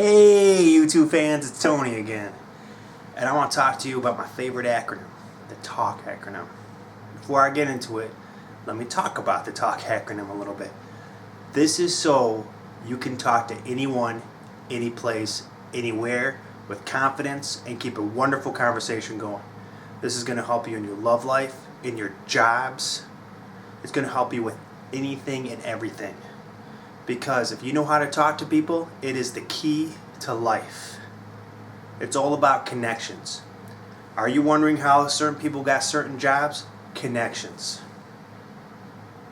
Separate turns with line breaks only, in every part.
Hey YouTube fans, it's Tony again, and I want to talk to you about my favorite acronym, the TALK acronym. Before I get into it, let me talk about the TALK acronym a little bit. This is so you can talk to anyone, any place, anywhere with confidence and keep a wonderful conversation going. This is going to help you in your love life, in your jobs. It's going to help you with anything and everything. Because if you know how to talk to people, it is the key to life. It's all about connections. Are you wondering how certain people got certain jobs? Connections.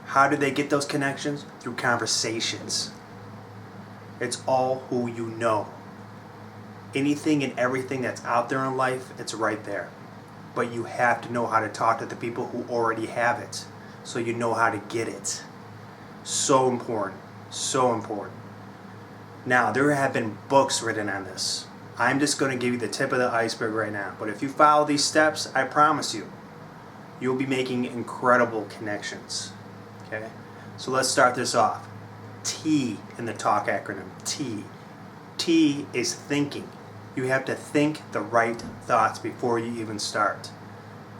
How did they get those connections? Through conversations. It's all who you know. Anything and everything that's out there in life, it's right there. But you have to know how to talk to the people who already have it, so you know how to get it. So important. So important. Now, there have been books written on this. I'm just going to give you the tip of the iceberg right now. But if you follow these steps, I promise you, you'll be making incredible connections. Okay? So let's start this off. T in the TALK acronym. T. T is thinking. You have to think the right thoughts before you even start.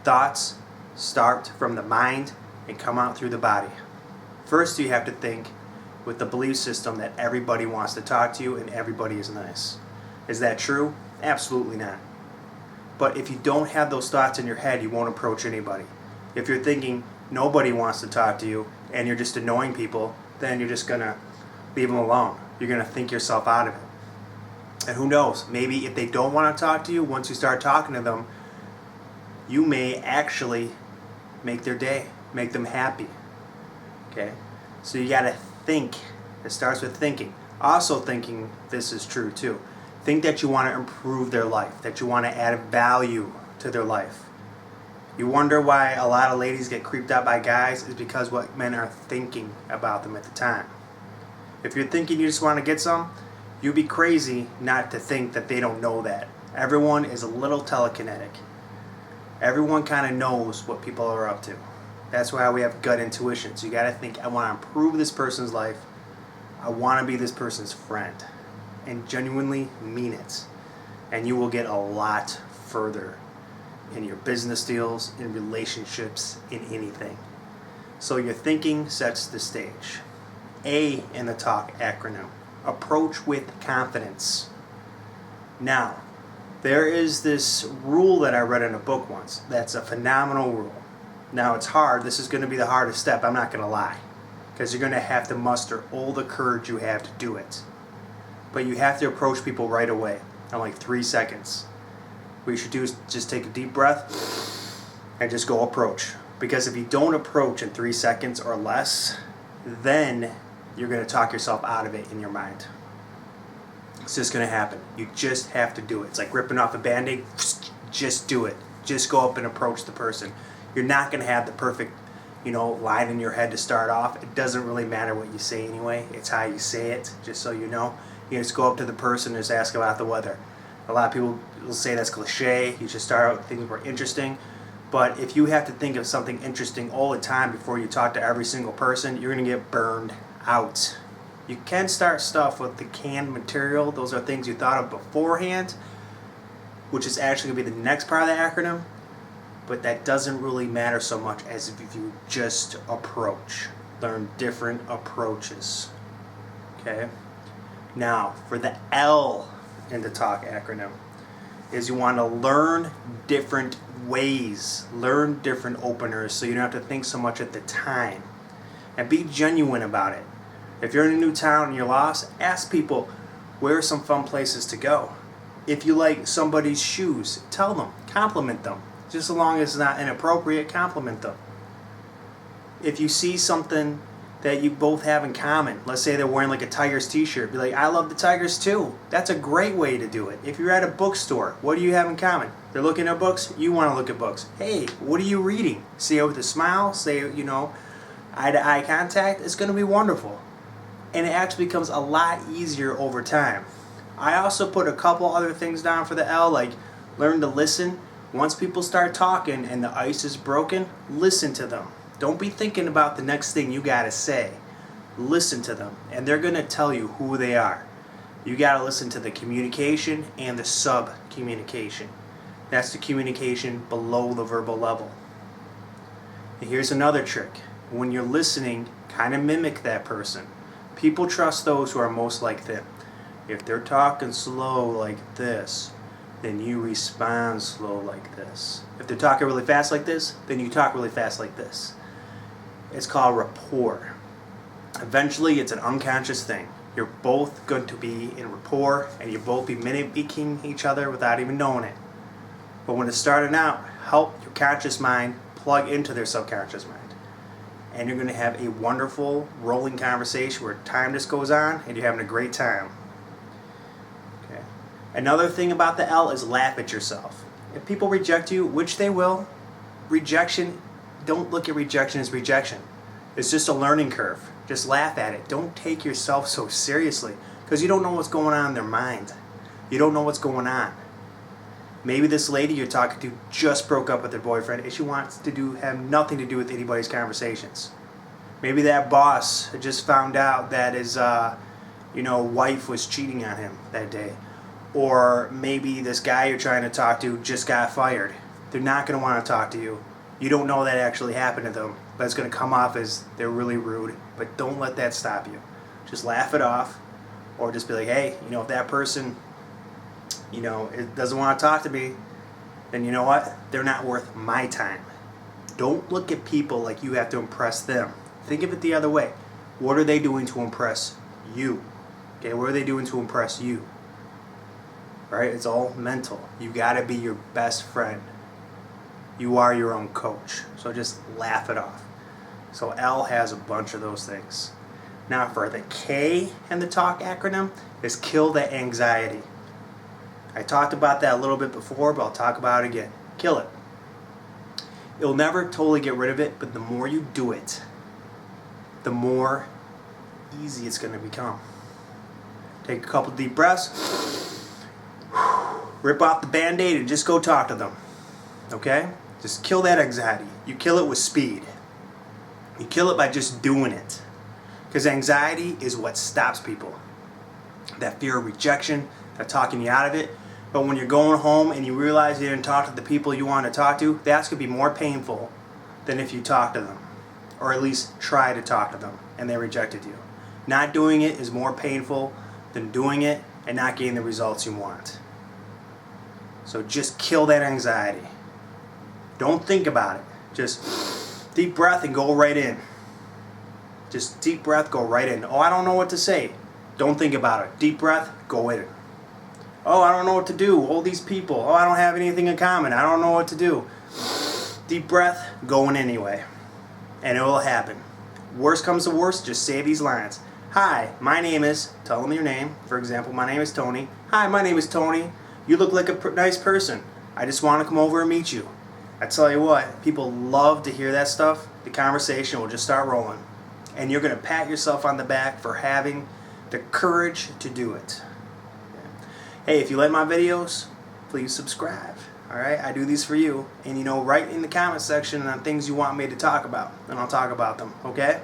Thoughts start from the mind and come out through the body. First, you have to think with the belief system that everybody wants to talk to you and everybody is nice. Is that true? Absolutely not. But if you don't have those thoughts in your head, you won't approach anybody. If you're thinking nobody wants to talk to you and you're just annoying people, then you're just going to leave them alone. You're going to think yourself out of it. And who knows, maybe if they don't want to talk to you, once you start talking to them, you may actually make their day, make them happy. Okay? So you got to think. It starts with thinking. Also thinking, this is true too. Think that you want to improve their life, that you want to add value to their life. You wonder why a lot of ladies get creeped out by guys is because what men are thinking about them at the time. If you're thinking you just want to get some, you'd be crazy not to think that they don't know that. Everyone is a little telekinetic. Everyone kind of knows what people are up to. That's why we have gut intuition. So you got to think, I want to improve this person's life. I want to be this person's friend. And genuinely mean it. And you will get a lot further in your business deals, in relationships, in anything. So your thinking sets the stage. A in the TALK acronym. Approach with confidence. Now, there is this rule that I read in a book once. That's a phenomenal rule. Now, it's hard. This is going to be the hardest step. I'm not going to lie. Because you're going to have to muster all the courage you have to do it. But you have to approach people right away in like 3 seconds. What you should do is just take a deep breath and just go approach. Because if you don't approach in 3 seconds or less, then you're going to talk yourself out of it in your mind. It's just going to happen. You just have to do it. It's like ripping off a Band-Aid. Just do it. Just go up and approach the person. You're not going to have the perfect, line in your head to start off. It doesn't really matter what you say anyway. It's how you say it, just so you know. You just go up to the person and just ask about the weather. A lot of people will say that's cliche. You should start out with things that are interesting. But if you have to think of something interesting all the time before you talk to every single person, you're going to get burned out. You can start stuff with the canned material. Those are things you thought of beforehand, which is actually going to be the next part of the acronym. But that doesn't really matter so much as if you just approach. Learn different approaches. Okay? Now, for the L in the TALK acronym, is you want to learn different ways. Learn different openers so you don't have to think so much at the time. And be genuine about it. If you're in a new town and you're lost, ask people, where are some fun places to go? If you like somebody's shoes, tell them, compliment them. Just as long as it's not inappropriate, compliment them. If you see something that you both have in common, let's say they're wearing like a Tigers t-shirt, be like, I love the Tigers too. That's a great way to do it. If you're at a bookstore, what do you have in common? They're looking at books, you want to look at books. Hey, what are you reading? Say it with a smile, say, eye-to-eye contact. It's going to be wonderful. And it actually becomes a lot easier over time. I also put a couple other things down for the L, like learn to listen. Once people start talking and the ice is broken, listen to them. Don't be thinking about the next thing you got to say. Listen to them, and they're going to tell you who they are. You got to listen to the communication and the sub-communication. That's the communication below the verbal level. And here's another trick. When you're listening, kind of mimic that person. People trust those who are most like them. If they're talking slow like this, then you respond slow like this. If they're talking really fast like this, then you talk really fast like this. It's called rapport. Eventually, it's an unconscious thing. You're both going to be in rapport, and you both be mimicking each other without even knowing it. But when it's starting out, help your conscious mind plug into their subconscious mind. And you're going to have a wonderful rolling conversation where time just goes on and you're having a great time. Okay. Another thing about the L is laugh at yourself. If people reject you, which they will, rejection, don't look at rejection as rejection. It's just a learning curve. Just laugh at it. Don't take yourself so seriously because you don't know what's going on in their mind. You don't know what's going on. Maybe this lady you're talking to just broke up with her boyfriend and she wants to have nothing to do with anybody's conversations. Maybe that boss just found out that his wife was cheating on him that day. Or maybe this guy you're trying to talk to just got fired. They're not going to want to talk to you. You don't know that actually happened to them, but it's going to come off as they're really rude. But don't let that stop you. Just laugh it off, or just be like, hey, if that person, it doesn't want to talk to me, then you know what? They're not worth my time. Don't look at people like you have to impress them. Think of it the other way. What are they doing to impress you? Okay, what are they doing to impress you? Right? It's all mental. You got to be your best friend. You are your own coach. So just laugh it off. So L has a bunch of those things. Now for the K in the TALK acronym is kill the anxiety. I talked about that a little bit before, but I'll talk about it again. Kill it. You'll never totally get rid of it, but the more you do it, the more easy it's going to become. Take a couple deep breaths. Rip off the Band-Aid and just go talk to them. Okay? Just kill that anxiety. You kill it with speed. You kill it by just doing it. Because anxiety is what stops people. That fear of rejection, that talking you out of it. But when you're going home and you realize you didn't talk to the people you want to talk to, that's going to be more painful than if you talk to them. Or at least try to talk to them and they rejected you. Not doing it is more painful than doing it and not getting the results you want. So just kill that anxiety. Don't think about it. Just deep breath and go right in. Just deep breath, go right in. Oh, I don't know what to say. Don't think about it. Deep breath, go in. Oh, I don't know what to do. All these people. Oh, I don't have anything in common. I don't know what to do. Deep breath, go in anyway. And it will happen. Worst comes to worst, just say these lines. Hi, my name is, tell them your name. For example, my name is Tony. Hi, my name is Tony. You look like a nice person. I just want to come over and meet you. I tell you what, people love to hear that stuff. The conversation will just start rolling. And you're going to pat yourself on the back for having the courage to do it. Hey, if you like my videos, please subscribe. Alright, I do these for you. And write in the comment section on things you want me to talk about. And I'll talk about them, okay?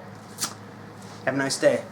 Have a nice day.